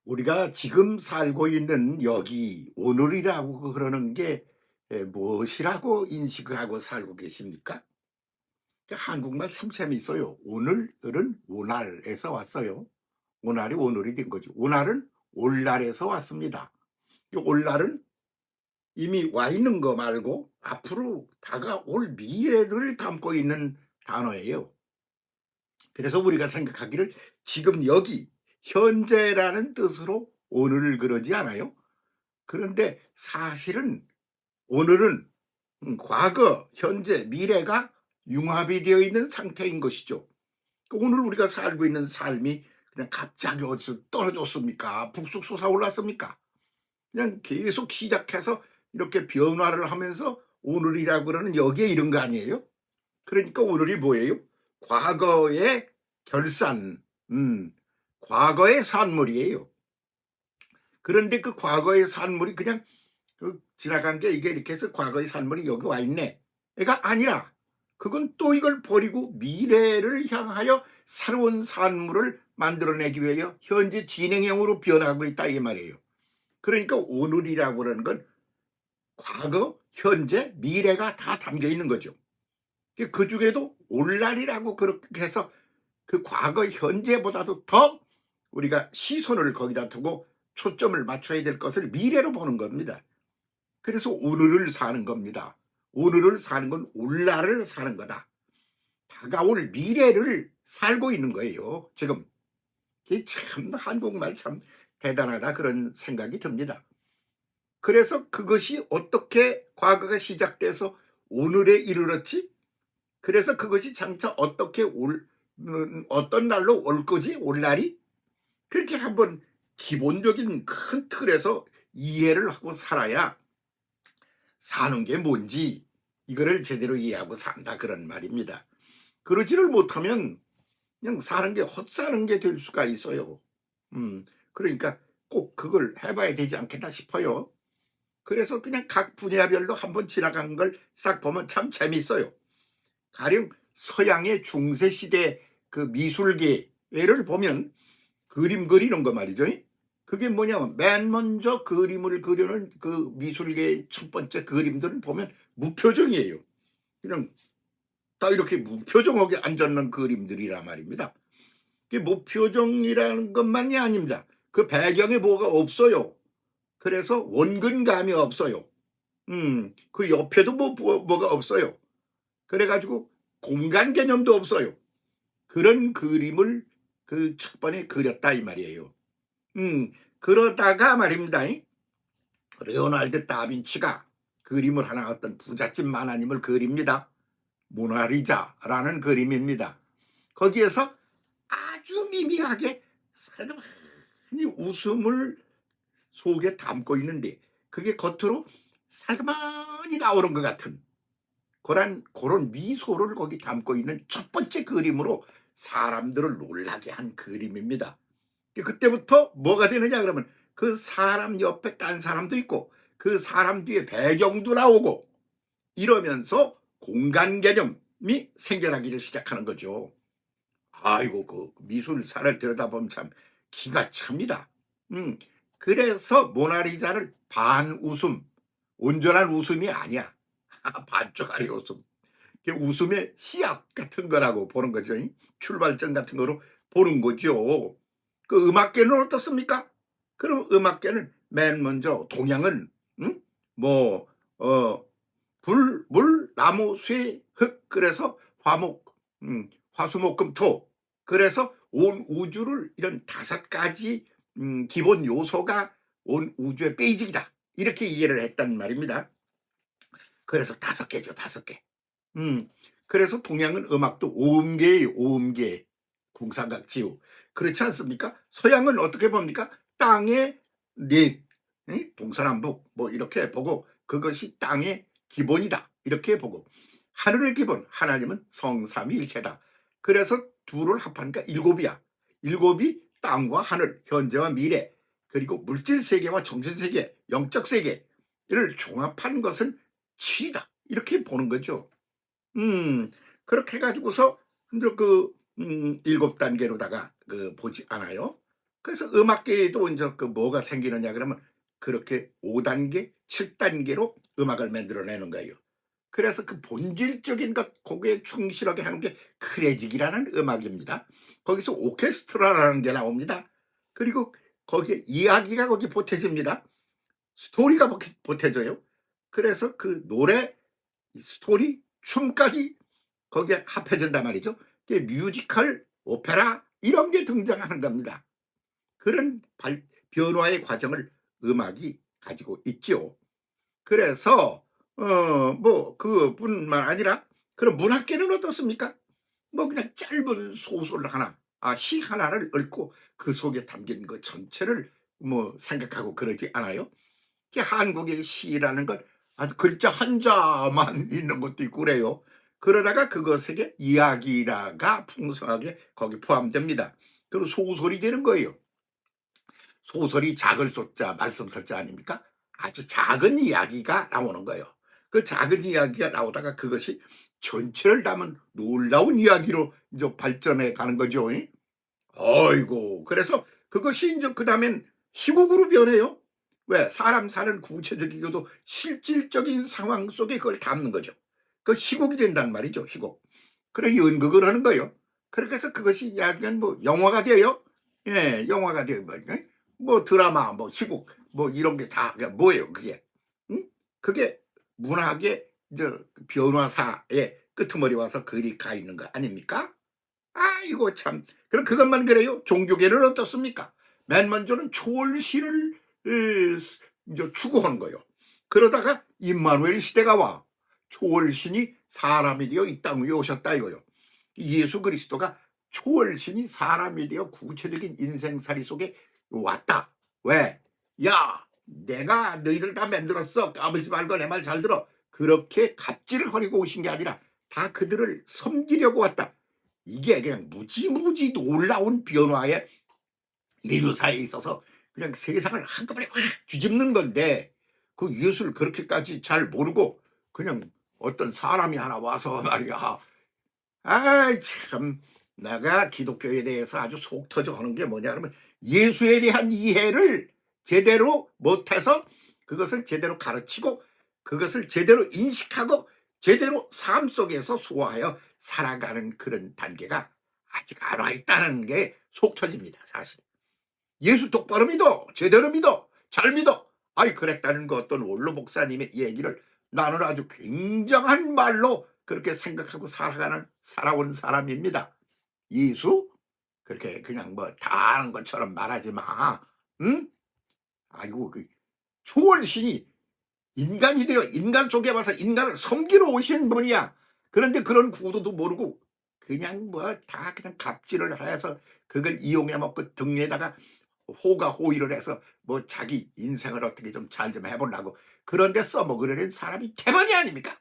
우리가 지금 살고 있는 여기 오늘이라고 그러는 게 무엇이라고 인식을 하고 살고 계십니까? 한국말 참 재미있어요. 오늘은 오날에서 왔어요. 오날이 오늘이 된 거죠. 오날은 올날에서 왔습니다. 이 올날은 이미 와 있는 거 말고 앞으로 다가올 미래를 담고 있는 단어예요. 그래서 우리가 생각하기를 지금 여기 현재라는 뜻으로 오늘을 그러지 않아요? 그런데 사실은 오늘은 과거, 현재, 미래가 융합이 되어 있는 상태인 것이죠. 오늘 우리가 살고 있는 삶이 그냥 갑자기 어디서 떨어졌습니까? 북쑥 솟아올랐습니까? 그냥 계속 시작해서 이렇게 변화를 하면서 오늘이라고 그러는 여기에 이른 거 아니에요? 그러니까 오늘이 뭐예요? 과거의 결산, 과거의 산물이에요. 그런데 그 과거의 산물이 그냥 지나간 게 이게 이렇게 해서 과거의 산물이 여기 와 있네. 가 아니라 그건 또 이걸 버리고 미래를 향하여 새로운 산물을 만들어내기 위하여 현재 진행형으로 변하고 있다 이 말이에요. 그러니까 오늘이라고 그러는 건 과거, 현재, 미래가 다 담겨 있는 거죠. 그 중에도 오늘날이라고 그렇게 해서 그 과거, 현재보다도 더 우리가 시선을 거기다 두고 초점을 맞춰야 될 것을 미래로 보는 겁니다. 그래서 오늘을 사는 겁니다. 오늘을 사는 건 오늘날을 사는 거다. 다가올 미래를 살고 있는 거예요. 지금 이게 참 한국말 참 대단하다 그런 생각이 듭니다. 그래서 그것이 어떻게 과거가 시작돼서 오늘에 이르렀지? 그래서 그것이 장차 어떻게 어떤 날로 올 거지? 올 날이? 그렇게 한번 기본적인 큰 틀에서 이해를 하고 살아야 사는 게 뭔지 이거를 제대로 이해하고 산다 그런 말입니다. 그러지를 못하면 그냥 사는 게 헛사는 게 될 수가 있어요. 그러니까 꼭 그걸 해봐야 되지 않겠나 싶어요. 그래서 그냥 각 분야별로 한번 지나간 걸 싹 보면 참 재미있어요. 가령 서양의 중세시대 그 미술계를 보면 그림 그리는 거 말이죠. 그게 뭐냐면 맨 먼저 그림을 그리는 그 미술계의 첫 번째 그림들은 보면 무표정이에요. 그냥 다 이렇게 무표정하게 앉아있는 그림들이라 말입니다. 그 무표정이라는 것만이 아닙니다. 그 배경에 뭐가 없어요. 그래서 원근감이 없어요. 그 옆에도 뭐가 없어요. 그래가지고 공간 개념도 없어요. 그런 그림을 그 첫 번에 그렸다 이 말이에요. 그러다가 말입니다. 레오날드 다빈치가 그림을 하나 어떤 부잣집 만화님을 그립니다. 모나리자라는 그림입니다. 거기에서 아주 미미하게 살그마니 웃음을 속에 담고 있는데 그게 겉으로 살그마니 나오는 것 같은 그런 미소를 거기 담고 있는 첫 번째 그림으로 사람들을 놀라게 한 그림입니다. 그때부터 뭐가 되느냐 그러면 그 사람 옆에 딴 사람도 있고 그 사람 뒤에 배경도 나오고 이러면서 공간 개념이 생겨나기를 시작하는 거죠. 아이고 그 미술사를 들여다보면 참 기가 찹니다. 그래서 모나리자를 반웃음, 온전한 웃음이 아니야. 반쪽짜리 웃음. 웃음의 씨앗 같은 거라고 보는 거죠. 출발점 같은 거로 보는 거죠. 그 음악계는 어떻습니까? 그럼 음악계는 맨 먼저 동양은 뭐 불, 물, 나무, 쇠, 흙 그래서 화목, 화수목금토 그래서 온 우주를 이런 다섯 가지 기본 요소가 온 우주의 베이직이다 이렇게 이해를 했단 말입니다. 그래서 다섯 개죠, 다섯 개. 음, 그래서 동양은 음악도 오음계예요, 오음계. 궁상각지우. 그렇지 않습니까? 서양은 어떻게 봅니까? 땅의 넷, 동서남북 뭐 이렇게 보고 그것이 땅의 기본이다. 이렇게 보고 하늘의 기본, 하나님은 성삼위일체다. 그래서 둘을 합하니까 일곱이야. 일곱이 땅과 하늘, 현재와 미래, 그리고 물질 세계와 정신 세계, 영적 세계를 종합한 것은 치다. 이렇게 보는 거죠. 그렇게 해 가지고서 이제 그 일곱 단계로다가 그 보지 않아요. 그래서 음악계에도 이제 그 뭐가 생기느냐 그러면 그렇게 5단계, 7단계로 음악을 만들어내는 거예요. 그래서 그 본질적인 것 거기에 충실하게 하는 게 클래식이라는 음악입니다. 거기서 오케스트라라는 게 나옵니다. 그리고 거기에 이야기가 거기 보태집니다. 스토리가 보태져요. 그래서 그 노래, 스토리, 춤까지 거기에 합해진단 말이죠. 그게 뮤지컬, 오페라 이런 게 등장하는 겁니다. 그런 변화의 과정을 음악이 가지고 있죠. 그래서 뭐 그뿐만 아니라 그럼 문학계는 어떻습니까? 뭐 그냥 짧은 소설 하나, 시 하나를 읽고 그 속에 담긴 그 전체를 뭐 생각하고 그러지 않아요? 한국의 시라는 건 아주 글자 한자만 있는 것도 있고 그래요. 그러다가 그것에게 이야기라가 풍성하게 거기 포함됩니다. 그리고 소설이 되는 거예요. 소설이 작을 소자 말씀 설자 아닙니까? 아주 작은 이야기가 나오는 거예요. 그 작은 이야기가 나오다가 그것이 전체를 담은 놀라운 이야기로 이제 발전해 가는 거죠. 어이고 그래서 그것이 이제 그다음엔 희곡으로 변해요. 왜? 사람 사는 구체적이고도 실질적인 상황 속에 그걸 담는 거죠. 그 희곡이 된단 말이죠. 희곡. 그래 연극을 하는 거예요. 그렇게 해서 그것이 약간 뭐 영화가 돼요. 예, 영화가 돼요. 뭐 드라마, 뭐 희곡, 뭐 이런 게 다 뭐예요, 그게? 응? 그게 문학의 저 변화사의 끄트머리 와서 그리 가 있는 거 아닙니까? 아이고 참. 그럼 그것만 그래요? 종교계는 어떻습니까? 맨 먼저는 초월신을 이제 추구하는 거예요. 그러다가 임마누엘 시대가 와. 초월신이 사람이 되어 이 땅 위에 오셨다 이거요. 예수 그리스도가 초월신이 사람이 되어 구체적인 인생살이 속에 왔다. 왜? 야, 내가 너희들 다 만들었어. 까불지 말고 내 말 잘 들어. 그렇게 갑질을 하려고 오신 게 아니라 다 그들을 섬기려고 왔다. 이게 그냥 무지무지 놀라운 변화의 인류사에 있어서 그냥 세상을 한꺼번에 확 뒤집는 건데 그 예수를 그렇게까지 잘 모르고 그냥 어떤 사람이 하나 와서 말이야. 아이 참 내가 기독교에 대해서 아주 속 터져 하는 게 뭐냐 그러면 예수에 대한 이해를 제대로 못해서 그것을 제대로 가르치고 그것을 제대로 인식하고 제대로 삶 속에서 소화하여 살아가는 그런 단계가 아직 안 와 있다는 게 속 터집니다 사실. 예수 똑바로 믿어 제대로 믿어 잘 믿어 아이 그랬다는 그 어떤 원로 목사님의 얘기를 나는 아주 굉장한 말로 그렇게 생각하고 살아온 사람입니다. 예수 그렇게 그냥 뭐 다 아는 것처럼 말하지 마. 응? 아이고 그 초월신이 인간이 되어 인간 속에 와서 인간을 섬기러 오신 분이야. 그런데 그런 구도도 모르고 그냥 뭐 다 그냥 갑질을 해서 그걸 이용해 먹고 등에다가 호가 호의를 해서 뭐 자기 인생을 어떻게 좀 잘 좀 해보려고 그런데 써먹으려는 사람이 개만이 아닙니까?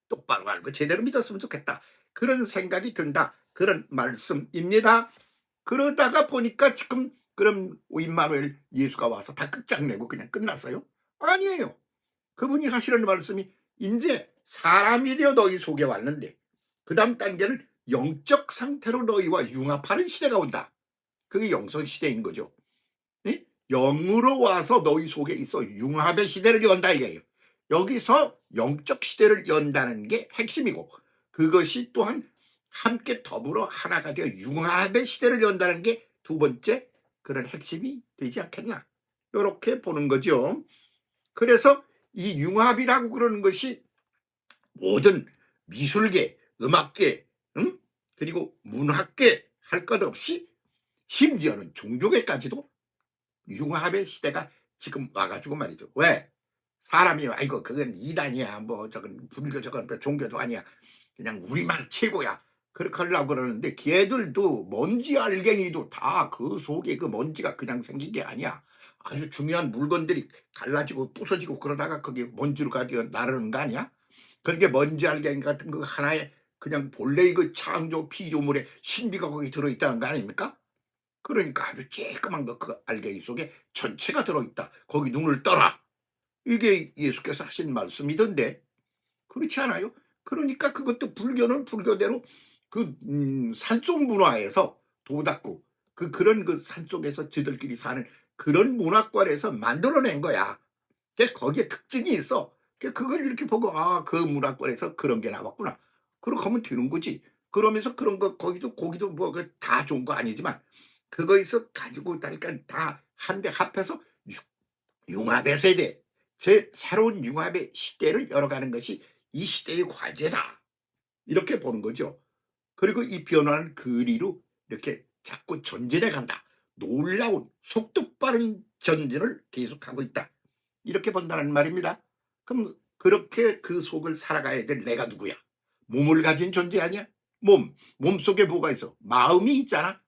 똑바로 알고 제대로 믿었으면 좋겠다. 그런 생각이 든다. 그런 말씀입니다. 그러다가 보니까 지금 그럼 임마누엘 예수가 와서 다 끝장내고 그냥 끝났어요? 아니에요. 그분이 하시는 말씀이 이제 사람이 되어 너희 속에 왔는데 그 다음 단계는 영적 상태로 너희와 융합하는 시대가 온다. 그게 영성 시대인 거죠. 예? 영으로 와서 너희 속에 있어 융합의 시대를 연다 이거예요. 여기서 영적 시대를 연다는 게 핵심이고 그것이 또한 함께 더불어 하나가 되어 융합의 시대를 연다는 게 두 번째 그런 핵심이 되지 않겠나 이렇게 보는 거죠. 그래서 이 융합이라고 그러는 것이 모든 미술계, 음악계, 응? 그리고 문학계 할 것 없이 심지어는 종교계까지도 융합의 시대가 지금 와가지고 말이죠. 왜? 사람이 아이고 그건 이단이야 뭐 저건 불교 저건 종교도 아니야 그냥 우리만 최고야 그렇게 하려고 그러는데 걔들도 먼지 알갱이도 다 그 속에 그 먼지가 그냥 생긴 게 아니야. 아주 중요한 물건들이 갈라지고 부서지고 그러다가 그게 먼지로 가지고 나르는 거 아니야? 그렇게 먼지 알갱이 같은 거 하나에 그냥 본래 그 창조 피조물의 신비가 거기 들어있다는 거 아닙니까? 그러니까 아주 쬐끄만 거 그 알갱이 속에 전체가 들어있다. 거기 눈을 떠라. 이게 예수께서 하신 말씀이던데 그렇지 않아요? 그러니까 그것도 불교는 불교대로 그 산속 문화에서 도닦고 그런 그 산속에서 저들끼리 사는 그런 문화권에서 만들어낸 거야. 거기에 특징이 있어. 그걸 이렇게 보고 '아 그 문화권에서 그런 게 나왔구나.' 그러고 가면 되는 거지. 그러면서 그런 거 거기도 고기도 뭐 그 다 좋은 거 아니지만 그거에서 가지고 다니까 다 한데 합해서 융합의 세대, 제 새로운 융합의 시대를 열어가는 것이 이 시대의 과제다. 이렇게 보는 거죠. 그리고 이 변화는 그리로 이렇게 자꾸 전진해 간다. 놀라운 속도 빠른 전진을 계속하고 있다. 이렇게 본다는 말입니다. 그럼 그렇게 그 속을 살아가야 될 내가 누구야? 몸을 가진 존재 아니야? 몸 속에 뭐가 있어? 마음이 있잖아.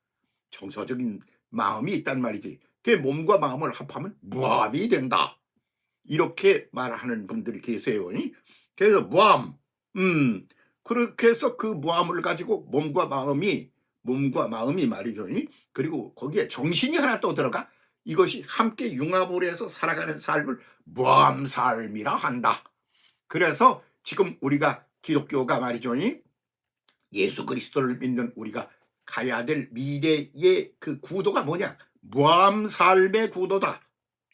정서적인 마음이 있단 말이지. 그 몸과 마음을 합하면 무함이 된다. 이렇게 말하는 분들이 계세요. 그래서 무함, 그렇게 해서 그 무함을 가지고 몸과 마음이 말이죠. 그리고 거기에 정신이 하나 또 들어가. 이것이 함께 융합을 해서 살아가는 삶을 무함 삶이라 한다. 그래서 지금 우리가 기독교가 말이죠. 예수 그리스도를 믿는 우리가 가야 될 미래의 그 구도가 뭐냐? 무함 삶의 구도다.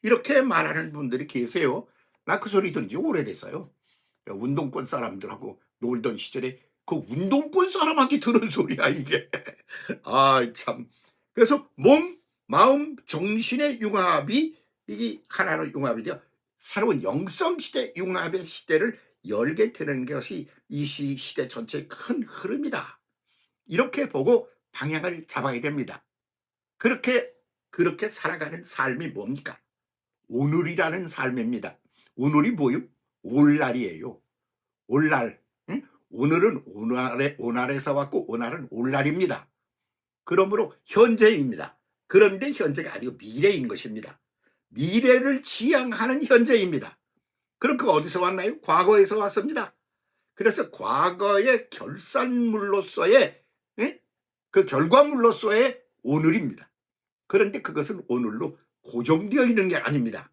이렇게 말하는 분들이 계세요. 나 그 소리 들은 지 오래됐어요. 운동권 사람들하고 놀던 시절에 그 운동권 사람한테 들은 소리야 이게. 아 참. 그래서 몸, 마음, 정신의 융합이 이게 하나로 융합이 되어 새로운 영성 시대 융합의 시대를 열게 되는 것이 이 시대 전체의 큰 흐름이다. 이렇게 보고 방향을 잡아야 됩니다. 그렇게 살아가는 삶이 뭡니까? 오늘이라는 삶입니다. 오늘이 뭐요? 올날이에요. 올날. 응? 오늘은 오날에서 왔고 오날은 올날입니다. 그러므로 현재입니다. 그런데 현재가 아니고 미래인 것입니다. 미래를 지향하는 현재입니다. 그럼 그 어디서 왔나요? 과거에서 왔습니다. 그래서 과거의 결산물로서의 그 결과물로서의 오늘입니다. 그런데 그것은 오늘로 고정되어 있는 게 아닙니다.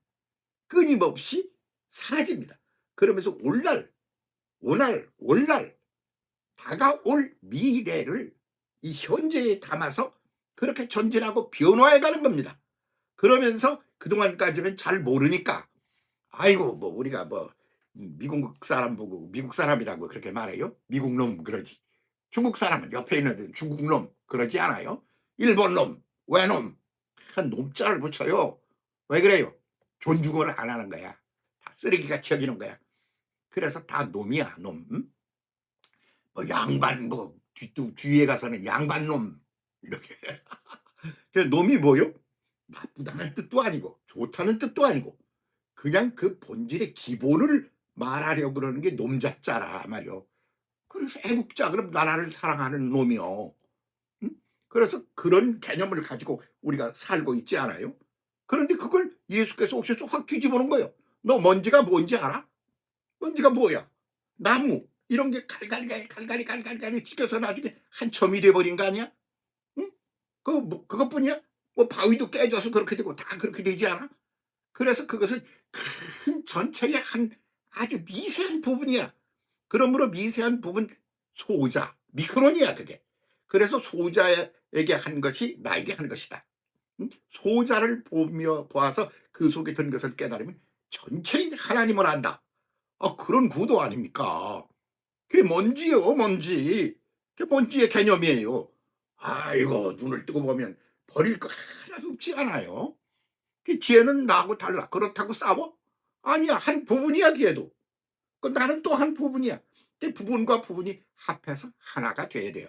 끊임없이 사라집니다. 그러면서 올날 다가올 미래를 이 현재에 담아서 그렇게 전진하고 변화해 가는 겁니다. 그러면서 그동안까지는 잘 모르니까 아이고 뭐 우리가 뭐 미국 사람 보고 미국 사람이라고 그렇게 말해요. 미국 놈 그러지. 중국 사람은 옆에 있는 중국 놈 그러지 않아요. 일본 놈, 외놈 한 놈자를 붙여요. 왜 그래요? 존중을 안 하는 거야. 다 쓰레기같이 여기는 거야. 그래서 다 놈이야 놈. 뭐 양반 뭐 뒤에 가서는 양반놈 이렇게. 그 놈이 뭐요? 나쁘다는 뜻도 아니고 좋다는 뜻도 아니고 그냥 그 본질의 기본을 말하려고 그러는 게 놈자자라 말이요. 그래서 애국자 그럼 나라를 사랑하는 놈이요. 응? 그래서 그런 개념을 가지고 우리가 살고 있지 않아요? 그런데 그걸 예수께서 오셔서 확 뒤집어 놓은 거예요. 너 먼지가 뭔지 알아? 먼지가 뭐야? 나무 이런 게 갈갈이 찢겨서 나중에 한 점이 돼 버린 거 아니야? 응? 그것뿐이야? 뭐 바위도 깨져서 그렇게 되고 다 그렇게 되지 않아? 그래서 그것은 큰 전체의 한 아주 미세한 부분이야. 그러므로 미세한 부분 소자, 미크론이야 그게. 그래서 소자에게 한 것이 나에게 한 것이다. 소자를 보며 보아서 그 속에 든 것을 깨달으면 전체인 하나님을 안다. 그런 구도 아닙니까? 그게 먼지요, 먼지. 그게 먼지의 개념이에요. 아이고 눈을 뜨고 보면 버릴 거 하나도 없지 않아요. 그 지혜는 나하고 달라. 그렇다고 싸워? 아니야. 한 부분이야, 걔도. 나는 또 한 부분이야. 그 부분과 부분이 합해서 하나가 돼야 돼요.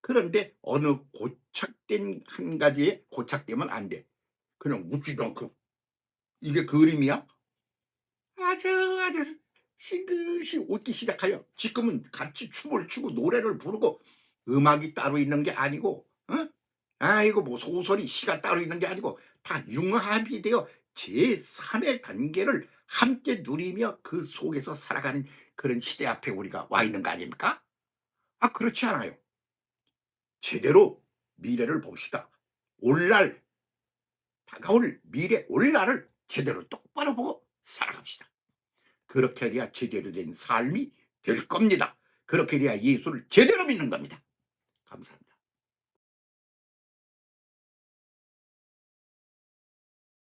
그런데 어느 고착된 한 가지에 고착되면 안 돼. 그냥 묻지도 않고. 이게 그림이야? 아주 싱긋이 웃기 시작하여. 지금은 같이 춤을 추고 노래를 부르고 음악이 따로 있는 게 아니고, 어? 아이고, 뭐 소설이 시가 따로 있는 게 아니고 다 융합이 되어 제3의 단계를 함께 누리며 그 속에서 살아가는 그런 시대 앞에 우리가 와 있는 거 아닙니까? 그렇지 않아요. 제대로 미래를 봅시다. 올날, 다가올 미래 올날을 제대로 똑바로 보고 살아갑시다. 그렇게 돼야 제대로 된 삶이 될 겁니다. 그렇게 돼야 예수를 제대로 믿는 겁니다. 감사합니다.